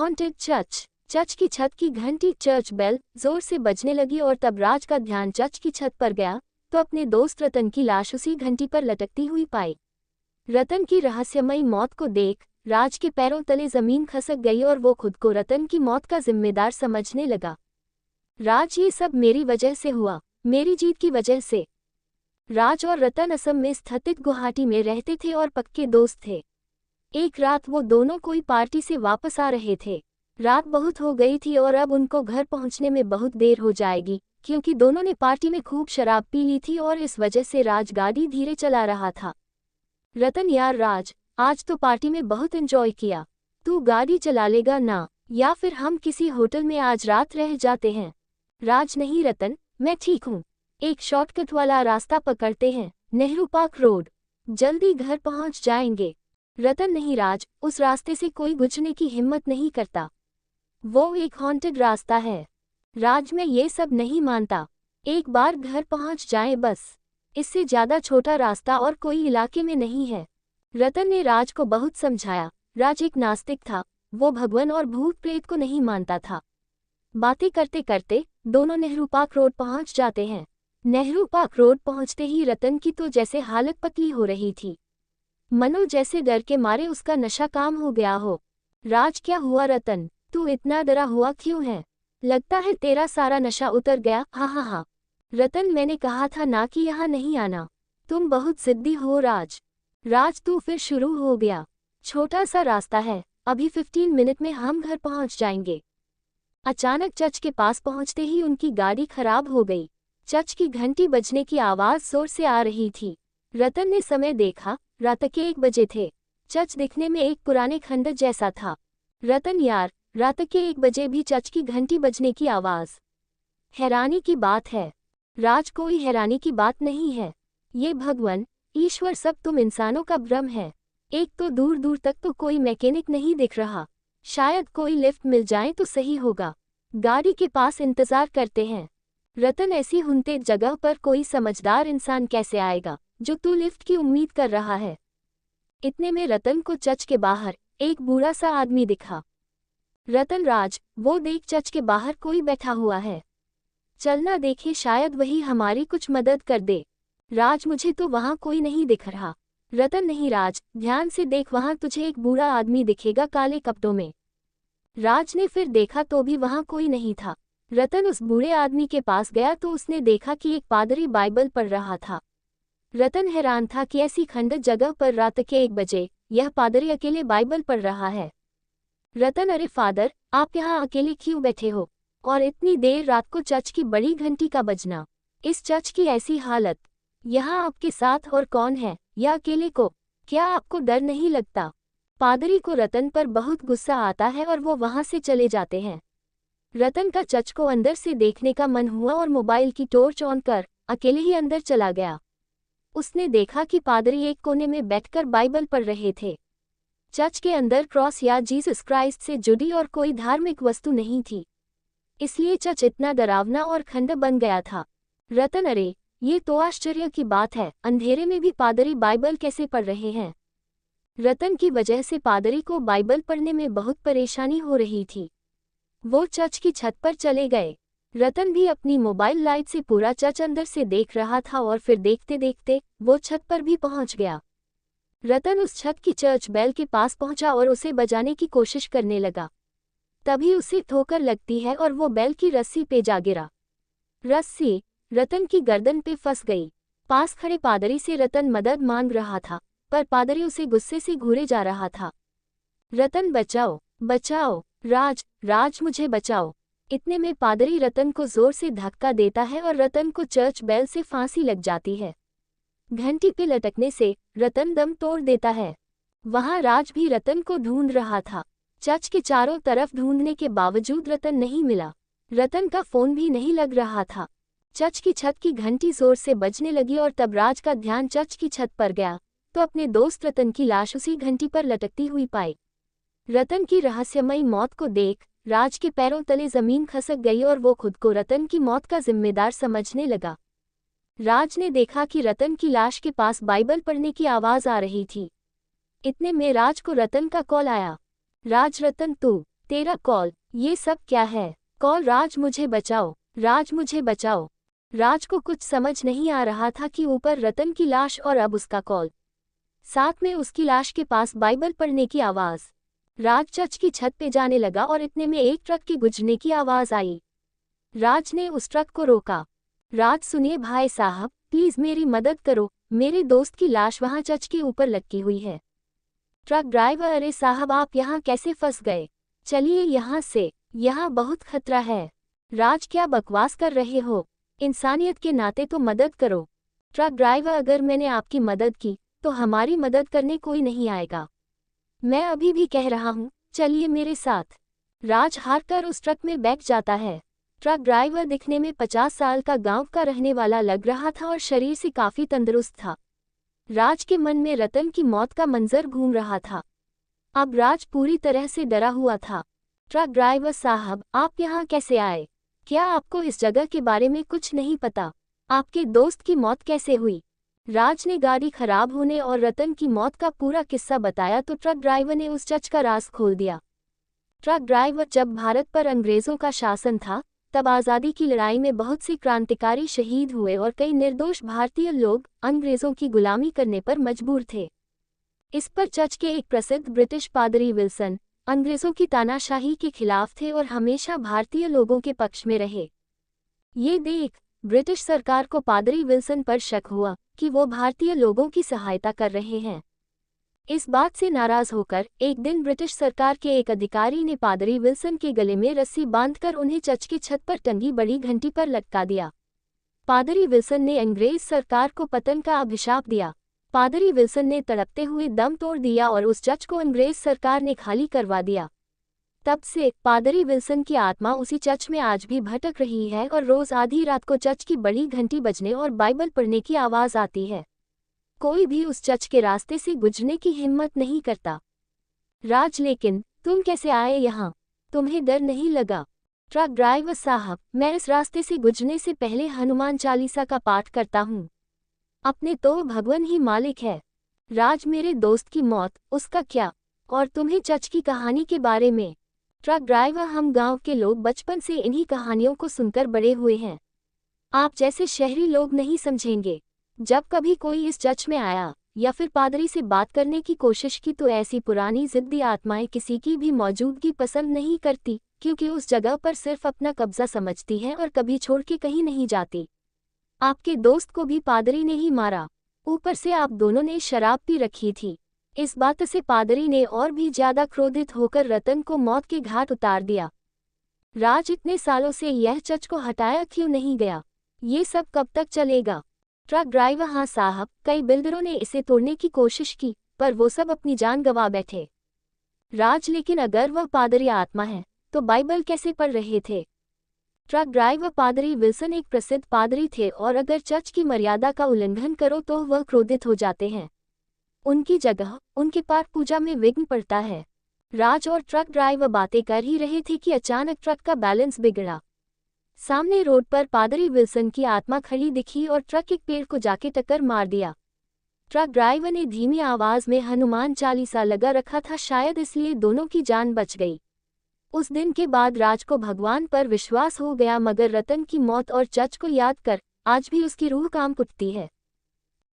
Haunted church. Church की छत की घंटी चर्च बेल जोर से बजने लगी और तब राज का ध्यान चर्च की छत पर गया तो अपने दोस्त रतन की लाश उसी घंटी पर लटकती हुई पाई। रतन की रहस्यमयी मौत को देख राज के पैरों तले जमीन खसक गई और वो खुद को रतन की मौत का जिम्मेदार समझने लगा। राज, ये सब मेरी वजह से हुआ, मेरी जीत की वजह से। राज और रतन असम में स्थित गुवाहाटी में रहते थे और पक्के दोस्त थे। एक रात वो दोनों कोई पार्टी से वापस आ रहे थे। रात बहुत हो गई थी और अब उनको घर पहुंचने में बहुत देर हो जाएगी क्योंकि दोनों ने पार्टी में खूब शराब पी ली थी और इस वजह से राज गाड़ी धीरे चला रहा था। रतन, यार राज, आज तो पार्टी में बहुत एंजॉय किया, तू गाड़ी चला लेगा ना, या फिर हम किसी होटल में आज रात रह जाते हैं। राज, नहीं रतन, मैं ठीक हूँ, एक शॉर्टकट वाला रास्ता पकड़ते हैं, नेहरू पार्क रोड, जल्दी घर पहुँच जाएंगे। रतन, नहीं राज, उस रास्ते से कोई गुजरने की हिम्मत नहीं करता, वो एक हॉन्टेड रास्ता है। राज, मैं ये सब नहीं मानता, एक बार घर पहुंच जाएं बस, इससे ज्यादा छोटा रास्ता और कोई इलाके में नहीं है। रतन ने राज को बहुत समझाया। राज एक नास्तिक था, वो भगवान और भूत प्रेत को नहीं मानता था। बातें करते करते दोनों नेहरू पार्क रोड पहुंच जाते हैं। नेहरू पार्क रोड पहुंचते ही रतन की तो जैसे हालत पतली हो रही थी, मनो जैसे डर के मारे उसका नशा काम हो गया हो। राज, क्या हुआ रतन, तू इतना डरा हुआ क्यों है? लगता है तेरा सारा नशा उतर गया। हाँ हाँ हाँ रतन, मैंने कहा था ना कि यहाँ नहीं आना, तुम बहुत जिद्दी हो राज। राज, तू फिर शुरू हो गया, छोटा सा रास्ता है, अभी 15 मिनट में हम घर पहुँच जाएंगे। अचानक चर्च के पास पहुँचते ही उनकी गाड़ी खराब हो गई। चर्च की घंटी बजने की आवाज़ जोर से आ रही थी। रतन ने समय देखा, रात के 1 बजे थे। चर्च दिखने में एक पुराने खंडर जैसा था। रतन, यार, रात के 1 बजे भी चर्च की घंटी बजने की आवाज़, हैरानी की बात है। राज, कोई हैरानी की बात नहीं है, ये भगवान, ईश्वर, सब तुम इंसानों का भ्रम है। एक तो दूर दूर तक तो कोई मैकेनिक नहीं दिख रहा, शायद कोई लिफ्ट मिल जाए तो सही होगा, गाड़ी के पास इंतजार करते हैं। रतन, ऐसी हुंते जगह पर कोई समझदार इंसान कैसे आएगा जो तू लिफ्ट की उम्मीद कर रहा है। इतने में रतन को चर्च के बाहर एक बूढ़ा सा आदमी दिखा। रतन, राज, वो देख, चर्च के बाहर कोई बैठा हुआ है, चलना देखे, शायद वही हमारी कुछ मदद कर दे। राज, मुझे तो वहाँ कोई नहीं दिख रहा। रतन, नहीं राज, ध्यान से देख, वहाँ तुझे एक बूढ़ा आदमी दिखेगा काले कपड़ों में। राज ने फिर देखा तो भी वहाँ कोई नहीं था। रतन उस बूढ़े आदमी के पास गया तो उसने देखा कि एक पादरी बाइबल पढ़ रहा था। रतन हैरान था कि ऐसी खंडर जगह पर रात के 1 बजे यह पादरी अकेले बाइबल पढ़ रहा है। रतन, अरे फादर, आप यहाँ अकेले क्यों बैठे हो, और इतनी देर रात को चर्च की बड़ी घंटी का बजना, इस चर्च की ऐसी हालत, यहाँ आपके साथ और कौन है, या अकेले को, क्या आपको डर नहीं लगता? पादरी को रतन पर बहुत गुस्सा आता है और वो वहाँ से चले जाते हैं। रतन का चर्च को अंदर से देखने का मन हुआ और मोबाइल की टॉर्च ऑन कर अकेले ही अंदर चला गया। उसने देखा कि पादरी एक कोने में बैठकर बाइबल पढ़ रहे थे। चर्च के अंदर क्रॉस या जीसस क्राइस्ट से जुड़ी और कोई धार्मिक वस्तु नहीं थी, इसलिए चर्च इतना डरावना और खंडर बन गया था। रतन, अरे ये तो आश्चर्य की बात है, अंधेरे में भी पादरी बाइबल कैसे पढ़ रहे हैं? रतन की वजह से पादरी को बाइबल पढ़ने में बहुत परेशानी हो रही थी। वो चर्च की छत पर चले गए। रतन भी अपनी मोबाइल लाइट से पूरा चर्च अंदर से देख रहा था और फिर देखते देखते वो छत पर भी पहुंच गया। रतन उस छत की चर्च बेल के पास पहुंचा और उसे बजाने की कोशिश करने लगा। तभी उसे ठोकर लगती है और वो बेल की रस्सी पे जा गिरा। रस्सी रतन की गर्दन पे फंस गई। पास खड़े पादरी से रतन मदद मांग रहा था, पर पादरी उसे गुस्से से घूरे जा रहा था। रतन, बचाओ बचाओ, राज राज, मुझे बचाओ। इतने में पादरी रतन को जोर से धक्का देता है और रतन को चर्च बेल से फांसी लग जाती है। घंटी पे लटकने से रतन दम तोड़ देता है। वहां राज भी रतन को ढूंढ रहा था। चर्च के चारों तरफ ढूंढने के बावजूद रतन नहीं मिला। रतन का फोन भी नहीं लग रहा था। चर्च की छत की घंटी जोर से बजने लगी और तब राज का ध्यान चर्च की छत पर गया तो अपने दोस्त रतन की लाश उसी घंटी पर लटकती हुई पाई। रतन की रहस्यमयी मौत को देख राज के पैरों तले जमीन खसक गई और वो खुद को रतन की मौत का जिम्मेदार समझने लगा। राज ने देखा कि रतन की लाश के पास बाइबल पढ़ने की आवाज आ रही थी। इतने में राज को रतन का कॉल आया। राज, रतन, तू तेरा कॉल, ये सब क्या है? कॉल, राज मुझे बचाओ, राज मुझे बचाओ। राज को कुछ समझ नहीं आ रहा था कि ऊपर रतन की लाश और अब उसका कॉल, साथ में उसकी लाश के पास बाइबल पढ़ने की आवाज। राज चर्च की छत पे जाने लगा और इतने में एक ट्रक की गुजरने की आवाज आई। राज ने उस ट्रक को रोका। राज, सुनिए भाई साहब, प्लीज मेरी मदद करो, मेरे दोस्त की लाश वहां चर्च के ऊपर लटकी हुई है। ट्रक ड्राइवर, अरे साहब आप यहाँ कैसे फंस गए? चलिए यहाँ से, यहाँ बहुत खतरा है। राज, क्या बकवास कर रहे हो? इंसानियत के नाते तो मदद करो। ट्रक ड्राइवर, अगर मैंने आपकी मदद की तो हमारी मदद करने कोई नहीं आएगा। मैं अभी भी कह रहा हूँ, चलिए मेरे साथ। राज हार कर उस ट्रक में बैठ जाता है। ट्रक ड्राइवर दिखने में 50 साल का गांव का रहने वाला लग रहा था और शरीर से काफी तंदुरुस्त था। राज के मन में रतन की मौत का मंजर घूम रहा था। अब राज पूरी तरह से डरा हुआ था। ट्रक ड्राइवर साहब, आप यहाँ कैसे आए? क्या आपको इस जगह के बारे में कुछ नहीं पता? आपके दोस्त की मौत कैसे हुई? राज ने गाड़ी खराब होने और रतन की मौत का पूरा किस्सा बताया तो ट्रक ड्राइवर ने उस चर्च का राज खोल दिया। ट्रक ड्राइवर, जब भारत पर अंग्रेजों का शासन था तब आज़ादी की लड़ाई में बहुत से क्रांतिकारी शहीद हुए और कई निर्दोष भारतीय लोग अंग्रेजों की गुलामी करने पर मजबूर थे। इस पर चर्च के एक प्रसिद्ध ब्रिटिश पादरी विल्सन अंग्रेजों की तानाशाही के खिलाफ थे और हमेशा भारतीय लोगों के पक्ष में रहे। ये देख ब्रिटिश सरकार को पादरी विल्सन पर शक हुआ कि वो भारतीय लोगों की सहायता कर रहे हैं। इस बात से नाराज होकर एक दिन ब्रिटिश सरकार के एक अधिकारी ने पादरी विल्सन के गले में रस्सी बांधकर उन्हें चर्च की छत पर टंगी बड़ी घंटी पर लटका दिया। पादरी विल्सन ने अंग्रेज सरकार को पतन का अभिशाप दिया। पादरी विल्सन ने तड़पते हुए दम तोड़ दिया और उस चर्च को अंग्रेज सरकार ने खाली करवा दिया। तब से पादरी विल्सन की आत्मा उसी चर्च में आज भी भटक रही है और रोज आधी रात को चर्च की बड़ी घंटी बजने और बाइबल पढ़ने की आवाज आती है। कोई भी उस चर्च के रास्ते से गुजरने की हिम्मत नहीं करता। राज, लेकिन तुम कैसे आए यहाँ? तुम्हें डर नहीं लगा? ट्रक ड्राइवर साहब, मैं इस रास्ते से गुजरने से पहले हनुमान चालीसा का पाठ करता हूँ। अपने तो भगवान ही मालिक है। राज, मेरे दोस्त की मौत, उसका क्या? और तुम्हें चर्च की कहानी के बारे में? ट्रक ड्राइवर, हम गांव के लोग बचपन से इन्हीं कहानियों को सुनकर बड़े हुए हैं। आप जैसे शहरी लोग नहीं समझेंगे। जब कभी कोई इस चर्च में आया या फिर पादरी से बात करने की कोशिश की तो ऐसी पुरानी जिद्दी आत्माएं किसी की भी मौजूदगी पसंद नहीं करती, क्योंकि उस जगह पर सिर्फ अपना कब्जा समझती हैं और कभी छोड़ के कहीं नहीं जाती। आपके दोस्त को भी पादरी ने ही मारा। ऊपर से आप दोनों ने शराब पी रखी थी। इस बात से पादरी ने और भी ज्यादा क्रोधित होकर रतन को मौत के घाट उतार दिया। राज, इतने सालों से यह चर्च को हटाया क्यों नहीं गया? ये सब कब तक चलेगा? ट्रक ड्राइवर, हाँ साहब, कई बिल्डरों ने इसे तोड़ने की कोशिश की पर वो सब अपनी जान गंवा बैठे। राज, लेकिन अगर वह पादरी आत्मा है तो बाइबल कैसे पढ़ रहे थे? ट्रक ड्राइवर, पादरी विल्सन एक प्रसिद्ध पादरी थे और अगर चर्च की मर्यादा का उल्लंघन करो तो वह क्रोधित हो जाते हैं। उनकी जगह उनके पाठ पूजा में विघ्न पड़ता है। राज और ट्रक ड्राइवर बातें कर ही रहे थे कि अचानक ट्रक का बैलेंस बिगड़ा। सामने रोड पर पादरी विल्सन की आत्मा खड़ी दिखी और ट्रक एक पेड़ को जाके टक्कर मार दिया। ट्रक ड्राइवर ने धीमी आवाज में हनुमान चालीसा लगा रखा था, शायद इसलिए दोनों की जान बच गई। उस दिन के बाद राज को भगवान पर विश्वास हो गया, मगर रतन की मौत और चर्च को याद कर आज भी उसकी रूह कांप उठती है।